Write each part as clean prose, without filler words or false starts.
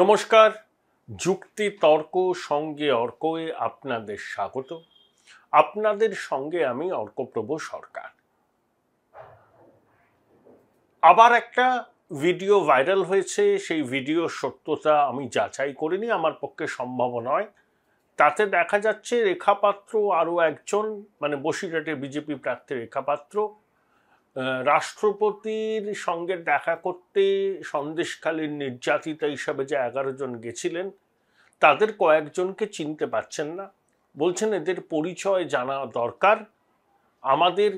নমস্কার, যুক্তি তর্ক সঙ্গে অর্কয়ে আপনাদের স্বাগত। আপনাদের সঙ্গে আমি অর্কপ্রভ সরকার। আবার একটা ভিডিও ভাইরাল হয়েছে, সেই ভিডিওর সত্যতা আমি যাচাই করিনি, আমার পক্ষে সম্ভব নয়। তাতে দেখা যাচ্ছে রেখা পাত্র আরও একজন, মানে বসিরহাটের বিজেপি প্রার্থী রেখা পাত্র, রাষ্ট্রপতির সঙ্গে দেখা করতে সন্দেশখালীর নির্যাতিতা হিসাবে যে 11 জন গেছিলেন তাদের কয়েকজনকে চিনতে পারছেন না, বলছেন এদের পরিচয় জানা দরকার, আমাদের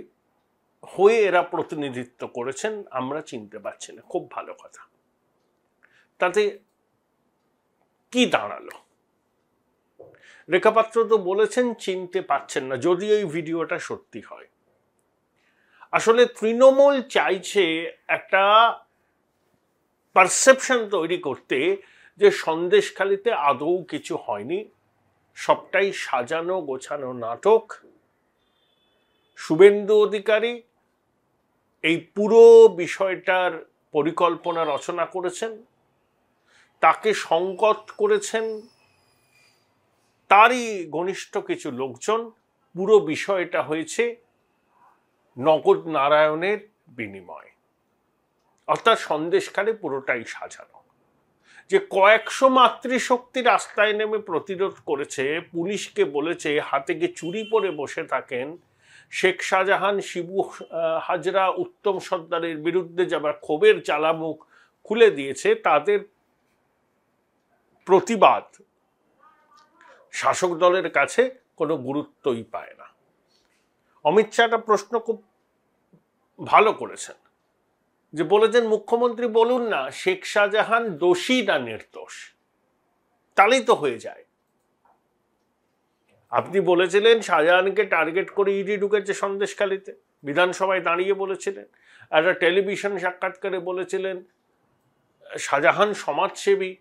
হয়ে এরা প্রতিনিধিত্ব করেছেন, আমরা চিনতে পারছি না। খুব ভালো কথা। তাতে কি দাঁড়ালো? রেখা পাত্র তো বলেছেন চিনতে পারছেন না, যদি এই ভিডিওটা সত্যি হয়। আসলে তৃণমূল চাইছে একটা পারসেপশন তৈরি করতে যে সন্দেশখালীতে আদৌ কিছু হয়নি, সবটাই সাজানো গোছানো নাটক। শুভেন্দু অধিকারী এই পুরো বিষয়টার পরিকল্পনা রচনা করেছেন, তাকে সংগত করেছেন তারই ঘনিষ্ঠ কিছু লোকজন। পুরো বিষয়টা হয়েছে নগদ নারায়ণের বিনিময়, অর্থাৎ সন্দেশখালী পুরোটাই সাজানো। যে কয়েকশো মাতৃশক্তি রাস্তায় নেমে প্রতিরোধ করেছে, পুলিশকে বলেছে হাতে গিয়ে চুরি পরে বসে থাকেন, শেখ শাহজাহান, শিবু হাজরা, উত্তম সর্দারের বিরুদ্ধে যাবার ক্ষোভের জ্বালামুখ খুলে দিয়েছে, তাদের প্রতিবাদ শাসক দলের কাছে কোনো গুরুত্বই পায় না। অমিত শাহ একটা প্রশ্ন খুব ভালো করেছেন, যে বলেছেন মুখ্যমন্ত্রী বলুন না শেখ শাহজাহান দোষী না নির্দোষ, তাহলেই তো হয়ে যায়। আপনি বলেছিলেন শাহজাহানকে টার্গেট করে ইডি ঢুকেছে সন্দেশখালীতে, বিধানসভায় দাঁড়িয়ে বলেছিলেন। একটা টেলিভিশন সাক্ষাৎকারে বলেছিলেন শাহজাহান সমাজসেবী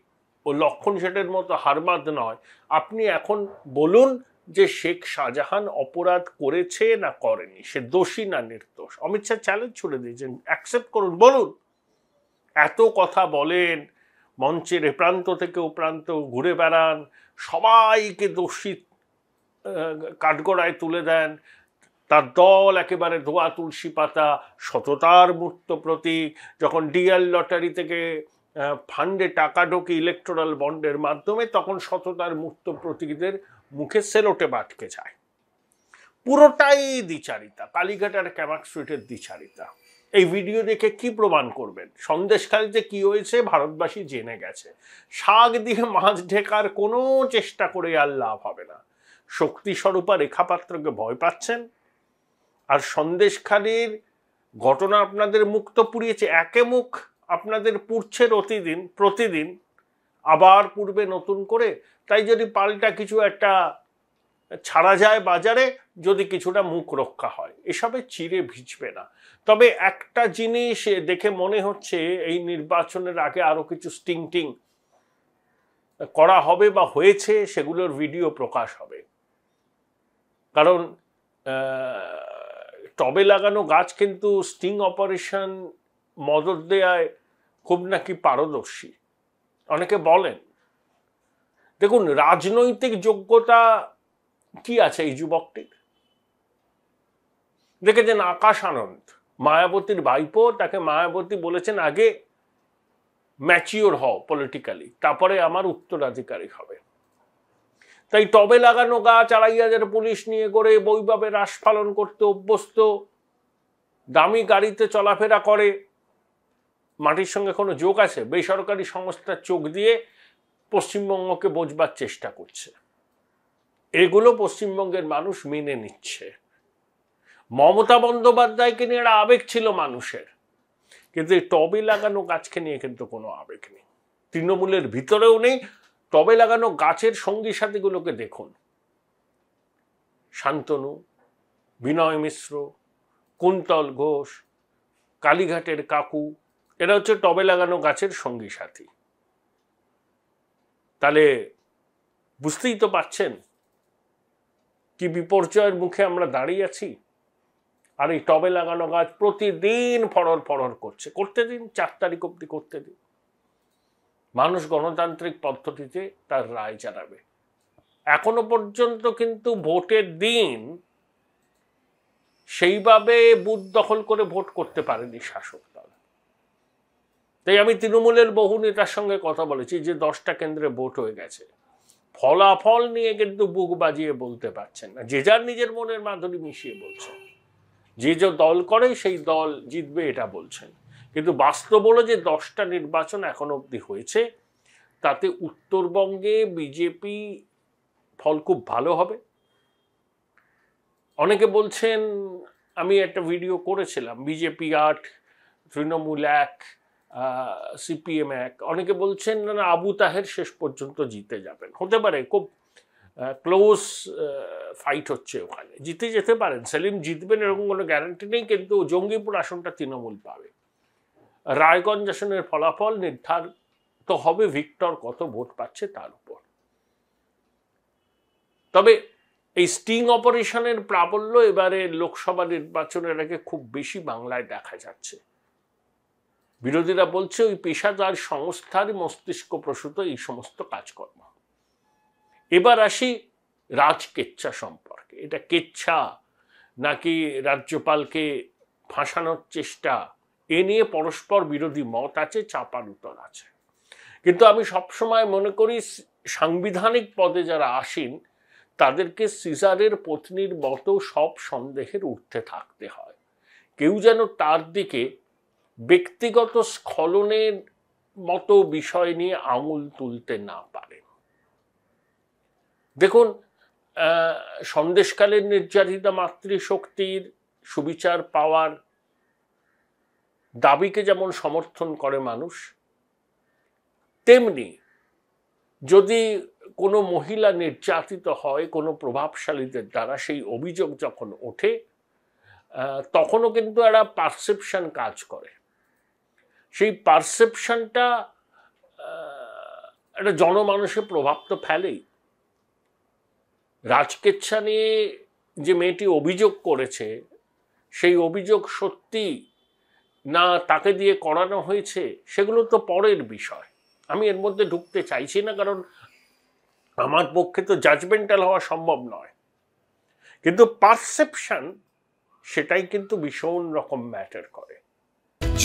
ও লক্ষণ শেঠের মতো হারবাদ নয়। আপনি এখন বলুন যে শেখ শাহজাহান অপরাধ করেছে না করেনি, সে দোষী না নির্দোষ। অমিত শাহ চ্যালেঞ্জ ছুড়ে দিয়েছেন, অ্যাকসেপ্ট করুন, বলুন। এত কথা বলেন, মঞ্চের এ প্রান্ত থেকে ও প্রান্ত ঘুরে বেড়ান, সবাইকে দোষী কাঠগড়ায় তুলে দেন, তার দল একেবারে ধোয়া তুলসী পাতা, সততার মূর্ত প্রতীক। যখন ডিএল লটারি থেকে ফান্ডে টাকা ঢোকে ইলেকটোরাল বন্ডের মাধ্যমে, তখন সততার মূর্ত প্রতীকদের মুখে সেলোটে আটকে যায়। পুরোটাই দ্বিচারিতা, কালীঘাট আর ক্যামাক স্ট্রিটের দ্বিচারিতা। এই ভিডিও দেখে কি প্রমাণ করবেন? সন্দেশখালীতে কি হয়েছে ভারতবাসী জেনে গেছে। শাক দিয়ে মাছ ঢেকার কোনো চেষ্টা করে আর লাভ হবে না। শক্তি স্বরূপা রেখা পাত্রকে ভয় পাচ্ছেন, আর সন্দেশখালীর ঘটনা আপনাদের মুখ তো পুড়িয়েছে, একে মুখ আপনাদের পুড়ছে প্রতিদিন, আবার পূর্বে নতুন করে। তাই যদি পাল্টা কিছু একটা ছাড়া যায় বাজারে, যদি কিছুটা মুখ রক্ষা হয়, এসবে চিরে ভিজবে না। তবে একটা জিনিস দেখে মনে হচ্ছে এই নির্বাচনের আগে আরো কিছু স্টিং করা হবে বা হয়েছে, সেগুলোর ভিডিও প্রকাশ হবে। কারণ টবে লাগানো গাছ কিন্তু স্টিং অপারেশন মদত দেয়ায় খুব নাকি পারদর্শী, অনেকে বলেন। দেখুন, রাজনৈতিক যোগ্যতা কি আছে এই যুবকটির? দেখেছেন আকাশ আনন্দ, মায়াবতীর ভাইপো, তাকে মায়াবতী বলেছেন আগে ম্যাচিওর হও পলিটিক্যালি, তারপরে আমার উত্তরাধিকারী হবে। তাই টবে লাগানো গাছ 2500 পুলিশ নিয়ে করে বৈভাবে রাস পালন করতে অভ্যস্ত, দামি গাড়িতে চলাফেরা করে। মাটির সঙ্গে কোনো যোগ আছে? বেসরকারি সংস্থার চোখ দিয়ে পশ্চিমবঙ্গকে বোঝবার চেষ্টা করছে। এগুলো পশ্চিমবঙ্গের মানুষ মেনে নিচ্ছে। মমতা বন্দ্যোপাধ্যায়কে নিয়ে একটা আবেগ ছিল মানুষের, কিন্তু এই টবে লাগানো গাছকে নিয়ে কিন্তু কোনো আবেগ নেই, তৃণমূলের ভিতরেও নেই। টবে লাগানো গাছের সঙ্গী সাথীগুলোকে দেখুন, শান্তনু, বিনয় মিশ্র, কুন্তল ঘোষ, কালীঘাটের কাকু, এরা হচ্ছে টবে লাগানো গাছের সঙ্গী সাথী। তাহলে বুঝতেই তো পারছেন কি বিপর্যয়ের মুখে আমরা দাঁড়িয়ে আছি। আর এই টবে লাগানো গাছ প্রতিদিন ফড়র করছে, করতে দিন, 4 তারিখ অব্দি করতে দিন। মানুষ গণতান্ত্রিক পদ্ধতিতে তার রায় জানাবে। এখনো পর্যন্ত কিন্তু ভোটের দিন সেইভাবে বুথ দখল করে ভোট করতে পারেনি শাসক দল। তাই আমি তৃণমূলের বহু নেতার সঙ্গে কথা বলেছি যে 10টা কেন্দ্রে ভোট হয়ে গেছে, ফলাফল নিয়ে কিন্তু বুক বাজিয়ে বলতে পারছেন না, যে যার নিজের মনের মাধুরী মিশিয়ে বলছেন, যে যে দল করে সেই দল জিতবে এটা বলছেন। কিন্তু বাস্তব হলো যে 10টা নির্বাচন এখন অবধি হয়েছে, তাতে উত্তরবঙ্গে বিজেপি ফল খুব ভালো হবে। অনেকে বলছেন, আমি একটা ভিডিও করেছিলাম, বিজেপি 8, তৃণমূল 1, সিপিএম 1, অনেকে বলছেন না আবু তাহের শেষ পর্যন্ত জিতে যাবেন। হতে পারে, খুব ক্লোজ ফাইট হচ্ছে ওখানে, জিতে যেতে পারেন, সেলিম জিতবেন এরকম কোনো গ্যারান্টি নেই, কিন্তু জঙ্গিপুর আসনটা তৃণমূল পাবে। রায়গঞ্জ আসনের ফলাফল নির্ধারিত হবে ভিক্টর কত ভোট পাচ্ছে তার উপর। তবে এই স্টিং অপারেশনের প্রাবল্য এবারে লোকসভা নির্বাচনের আগে খুব বেশি বাংলায় দেখা যাচ্ছে। বিরোধীরা বলছে ওই পেশাদার সংস্থার মস্তিষ্ক প্রসূত এই সমস্ত কাজকর্ম। এবার আসি রাজকেচ্ছা সম্পর্কে। এটা কেচ্ছা নাকি রাজ্যপালকে ফাঁসানোর চেষ্টা, এ নিয়ে পরস্পর বিরোধী মত আছে, চাপার উত্তর আছে। কিন্তু আমি সবসময় মনে করি সাংবিধানিক পদে যারা আসেন তাদেরকে সিজারের পত্নীর মতো সব সন্দেহের ঊর্ধ্বে থাকতে হয়। কেউ যেন তার দিকে ব্যক্তিগত স্খলনের মতো বিষয় নিয়ে আঙুল তুলতে না পারে। দেখুন, সন্দেশকালের নির্যাতিতা মাতৃশক্তির সুবিচার পাওয়ার দাবিকে যেমন সমর্থন করে মানুষ, তেমনি যদি কোনো মহিলা নির্যাতিত হয় কোনো প্রভাবশালীদের দ্বারা, সেই অভিযোগ যখন ওঠে তখনও কিন্তু একটা পারসেপশন কাজ করে। সেই পারসেপশনটা একটা জনমানুষের প্রভাব তো ফেলেই। রাজকেচ্ছা নিয়ে যে মেয়েটি অভিযোগ করেছে, সেই অভিযোগ সত্যি না তাকে দিয়ে করানো হয়েছে, সেগুলো তো পরের বিষয়, আমি এর মধ্যে ঢুকতে চাইছি না, কারণ আমার পক্ষে তো জাজমেন্টাল হওয়া সম্ভব নয়। কিন্তু পারসেপশন, সেটাই কিন্তু ভীষণ রকম ম্যাটার করে।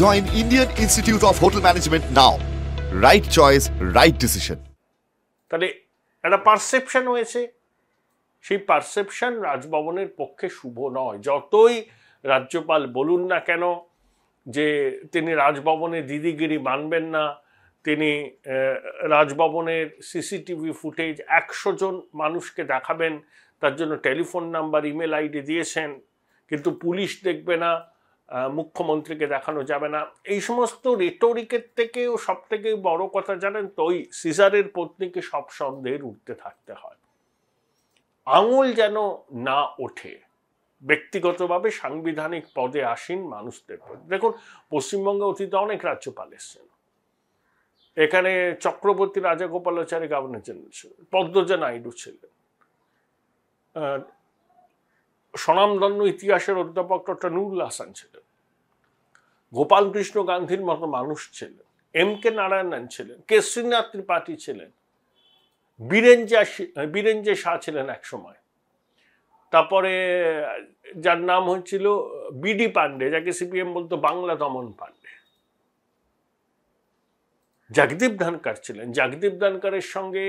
Join Indian Institute of Hotel Management now. Right choice, right decision. তাহলে একটা পারসেপশন হয়েছে, সেই পারসেপশন রাজভবনের পক্ষে শুভ নয়। যতই রাজ্যপাল বলুন না কেন যে তিনি রাজভবনে দিদিগিরি মানবেন না, তিনি রাজভবনের সিসিটিভি ফুটেজ 100 জন মানুষকে দেখাবেন, তার জন্য টেলিফোন নাম্বার, ইমেল আইডি দিয়েছেন, কিন্তু পুলিশ দেখবে না, মুখ্যমন্ত্রীকে দেখানো যাবে না, এই সমস্ত রেটরিকের থেকেও সব থেকে বড় কথা জানেন তো, ওই সিজারের পত্নীকে সব সন্দেহের উঠতে থাকতে হয়। আঙুল যেন না ওঠে ব্যক্তিগতভাবে সাংবিধানিক পদে আসীন মানুষদের। দেখুন, পশ্চিমবঙ্গে অতীতে অনেক রাজ্যপাল এসছেন, এখানে চক্রবর্তী রাজাগোপালাচারী গভর্নর জেনারেল ছিলেন, পদ্মজা নাইডু ছিলেন, স্বনামধন্য ইতিহাসের অধ্যাপক ডক্টর নুরুল হাসান ছিলেন, গোপাল কৃষ্ণ গান্ধীর মতো মানুষ ছিলেন, এম.কে. নারায়ণন ছিলেন, কে শ্রীনাথ ত্রিপাঠী ছিলেন, বীরেঞ্জে শাহ ছিলেন এক সময়, তারপরে যার নাম হচ্ছিল বিডি পান্ডে, যাকে সিপিএম বলতো বাংলা দমন পান্ডে, জগদীপ ধনকর ছিলেন। জগদীপ ধনকরের সঙ্গে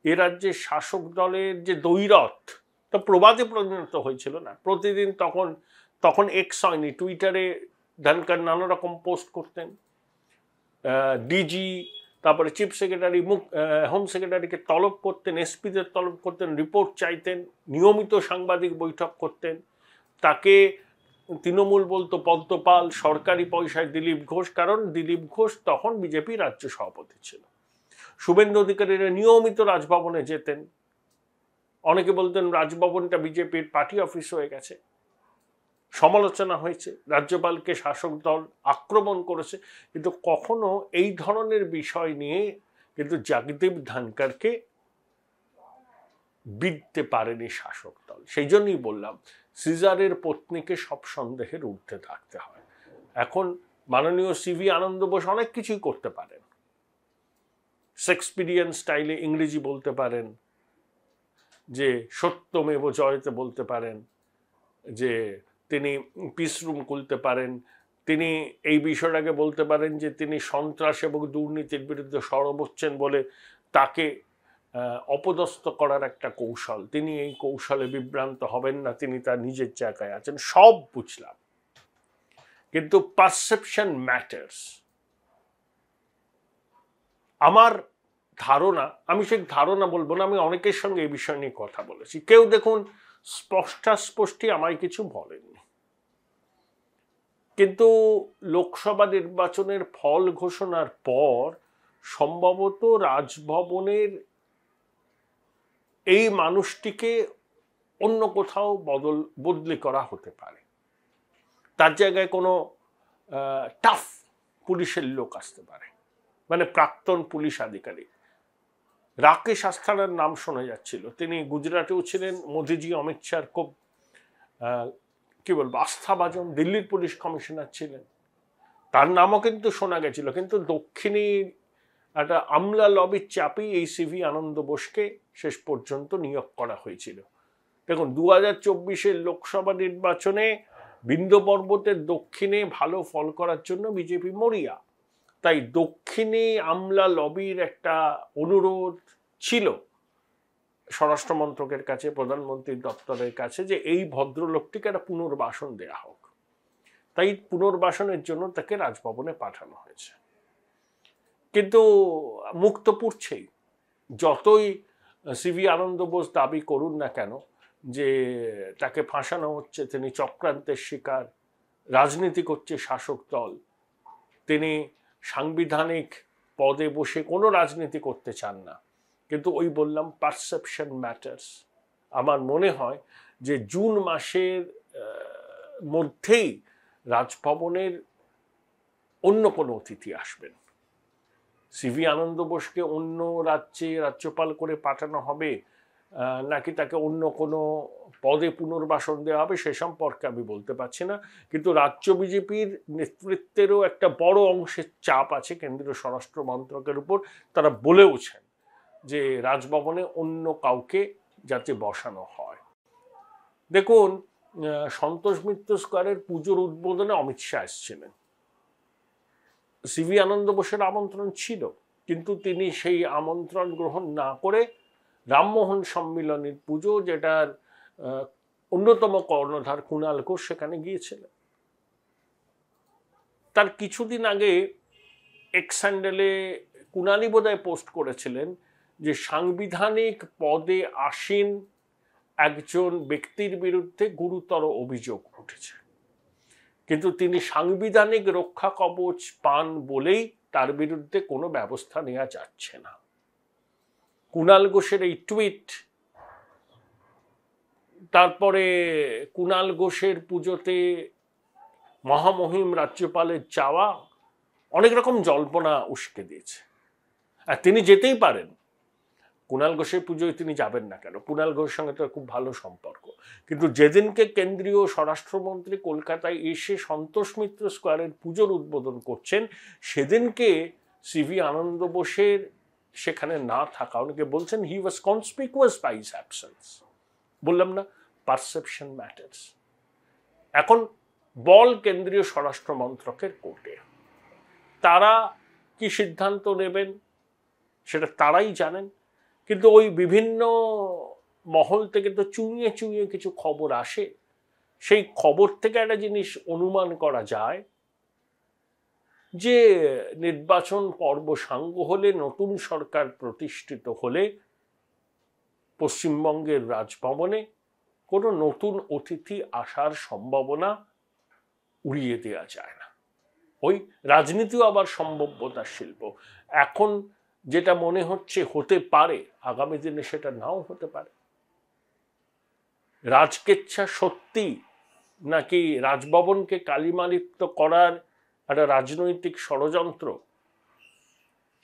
এ রাজ্যের শাসক দলের যে দ্বৈরথ তা প্রবাদে পরিণত হয়েছিল না। প্রতিদিন তখন এক্স হয়নি, টুইটারে ধনকর নানা রকম পোস্ট করতেন, ডিজি, তারপরে চিফ সেক্রেটারি, হোম সেক্রেটারিকে তলব করতেন, এসপিদের তলব করতেন, রিপোর্ট চাইতেন, নিয়মিত সাংবাদিক বৈঠক করতেন। তাকে তৃণমূল বলতো পদ্মপাল, সরকারি পয়সায় দিলীপ ঘোষ, কারণ দিলীপ ঘোষ তখন বিজেপি রাজ্য সভাপতি ছিল। শুভেন্দু অধিকারীরা নিয়মিত রাজভবনে যেতেন, অনেকে বলতেন রাজভবনটা বিজেপির পার্টি অফিস হয়ে গেছে। সমালোচনা হয়েছে, রাজ্যপালকে শাসক দল আক্রমণ করেছে, কিন্তু কখনো এই ধরনের বিষয় নিয়ে কিন্তু জগদীপ ধনকরকে বিধতে পারেনি শাসক দল। সেই জন্যই বললাম, সিজারের পত্নীকে সব সন্দেহের ঊর্ধ্বে থাকতে হয়। এখন মাননীয় সিভি আনন্দ বোস অনেক কিছুই করতে পারেন, শেক্সপিরিয়ান স্টাইলে ইংরেজি বলতে পারেন, যে সত্যমেব জয়তে বলতে পারেন, যে তিনি পিস রুম খুলতে পারেন, তিনি এই বিষয়টাকে বলতে পারেন যে তিনি সন্ত্রাস এবং দুর্নীতির বিরুদ্ধে সরব হচ্ছেন বলে তাকে অপদস্থ করার একটা কৌশল, তিনি এই কৌশলে বিভ্রান্ত হবেন না, তিনি তার নিজের জায়গায় আছেন, সব বুঝলাম। কিন্তু পারসেপশন ম্যাটার্স। আমার ধারণা, আমি সেই ধারণা বলবো না, আমি অনেকের সঙ্গে এই বিষয় নিয়ে কথা বলেছি, কেউ দেখুন স্পষ্টাস্পষ্টি আমায় কিছু বলেননি, কিন্তু লোকসভা নির্বাচনের ফল ঘোষণার পর সম্ভবত রাজভবনের এই মানুষটিকে অন্য কোথাও বদলি করা হতে পারে, তার জায়গায় কোনো টাফ পুলিশের লোক আসতে পারে, মানে প্রাক্তন পুলিশ আধিকারিক। রাকেশ আস্থানার নাম শোনা যাচ্ছিল, তিনি গুজরাটেও ছিলেন, মোদিজি অমিত শাহর খুব কি বলবো আস্থাভাজন, দিল্লির পুলিশ কমিশনার ছিলেন, তার নামও কিন্তু শোনা গেছিল। কিন্তু দক্ষিণী একটা আমলা লবির চাপেই এই সিভি আনন্দ বোসকে শেষ পর্যন্ত নিয়োগ করা হয়েছিল। দেখুন 2024 লোকসভা নির্বাচনে বিন্ধ্য পর্বতের দক্ষিণে ভালো ফল করার জন্য বিজেপি মরিয়া, তাই দক্ষিণে আমলা লবির একটা অনুরোধ ছিল স্বরাষ্ট্র মন্ত্রকের কাছে, প্রধানমন্ত্রীর দপ্তরের কাছে, যে এই ভদ্রলোকটিকে একটা পুনর্বাসন দেয়া হোক। তাই পুনর্বাসনের জন্য তাকে রাজভবনে পাঠানো হয়েছে। কিন্তু মুখ তো পুড়ছেই, যতই সিভি আনন্দ বোস দাবি করুন না কেন যে তাকে ফাঁসানো হচ্ছে, তিনি চক্রান্তের শিকার, রাজনীতি করছে শাসক দল, তিনি সাংবিধানিক পদে বসে কোনো রাজনীতি করতে চান না। কিন্তু ওই বললাম পারসেপশন ম্যাটার্স। আমার মনে হয় যে জুন মাসের মধ্যেই রাজভবনের অন্য কোনো অতিথি আসবেন। সিভি আনন্দ বোসকে অন্য রাজ্যে রাজ্যপাল করে পাঠানো হবে নাকি তাকে অন্য কোনো পদে পুনর্বাসন দেওয়া হবে সে সম্পর্কে আমি বলতে পারছি না, কিন্তু রাজ্য বিজেপির নেতৃত্বেরও একটা বড় অংশের চাপ আছে কেন্দ্রীয় স্বরাষ্ট্র মন্ত্রকের উপর। তারা বলেওছেন যে রাজভবনে অন্য কাউকে যাতে বসানো হয়। দেখুন সন্তোষ মিত্র স্কোয়ারের পুজোর উদ্বোধনে অমিত শাহ এসেছিলেন, সিভি আনন্দ বোসের আমন্ত্রণ ছিল, কিন্তু তিনি সেই আমন্ত্রণ গ্রহণ না করে রামমোহন সম্মিলনীর পুজো, যেটার অন্যতম কর্ণধার কুণাল ঘোষ, সেখানে গিয়েছিলেন। তার কিছুদিন আগে এক্স হ্যান্ডেলে কুণালি বোধহয় পোস্ট করেছিলেন যে সাংবিধানিক পদে আসীন একজন ব্যক্তির বিরুদ্ধে গুরুতর অভিযোগ উঠেছে, কিন্তু তিনি সাংবিধানিক রক্ষা কবচ পান বলেই তার বিরুদ্ধে কোনো ব্যবস্থা নেওয়া যাচ্ছে না। কুণাল ঘোষের এই টুইট, তারপরে কুণাল ঘোষের পুজোতে মহামহিম রাজ্যপালের যাওয়া অনেক রকম জল্পনা উস্কে দিয়েছে। আর তিনি যেতেই পারেন, কুণাল ঘোষের পুজোয় তিনি যাবেন না কেন? কুণাল ঘোষের সঙ্গে তো খুব ভালো সম্পর্ক। কিন্তু যেদিনকে কেন্দ্রীয় স্বরাষ্ট্রমন্ত্রী কলকাতায় এসে সন্তোষ মিত্র স্কোয়ারের পুজোর উদ্বোধন করছেন, সেদিনকে সিভি আনন্দ বোসের সেখানে না থাকা, অনেকে বলছেন হি ওয়াজ কনসপিকুয়াস বাই হিজ অ্যাবসেন্স। বললাম না, পারসেপশন ম্যাটার্স। এখন বল কেন্দ্রীয় স্বরাষ্ট্র মন্ত্রকের কোর্টে, তারা কি সিদ্ধান্ত নেবেন সেটা তারাই জানেন। কিন্তু ওই বিভিন্ন মহল থেকে তো চুইয়ে চুইয়ে কিছু খবর আসে, সেই খবর থেকে একটা জিনিস অনুমান করা যায় যে নির্বাচন পর্ব সাঙ্গ হলে, নতুন সরকার প্রতিষ্ঠিত হলে পশ্চিমবঙ্গের রাজভবনে কোনো নতুন অতিথি আসার সম্ভাবনা উড়িয়ে দেওয়া যায় না। ওই রাজনীতিও আবার সম্ভাব্যতার শিল্প। এখন যেটা মনে হচ্ছে হতে পারে, আগামী দিনে সেটা নাও হতে পারে। রাজকেচ্ছা সত্যি নাকি রাজভবনকে কালিমালিপ্ত করার একটা রাজনৈতিক ষড়যন্ত্র,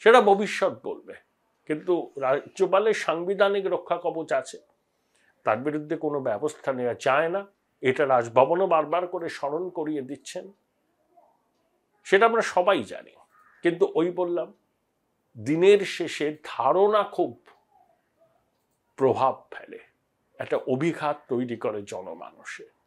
সেটা ভবিষ্যৎ বলবে। কিন্তু রাজ্যপালের সাংবিধানিক রক্ষা কবচ আছে, তার বিরুদ্ধে কোনো ব্যবস্থা নেওয়া যায় না, এটা রাজভবনও বারবার করে স্মরণ করিয়ে দিচ্ছেন, সেটা আমরা সবাই জানি। কিন্তু ওই বললাম দিনের শেষে ধারণা খুব প্রভাব ফেলে, একটা অভিঘাত তৈরি করে জনমানসে।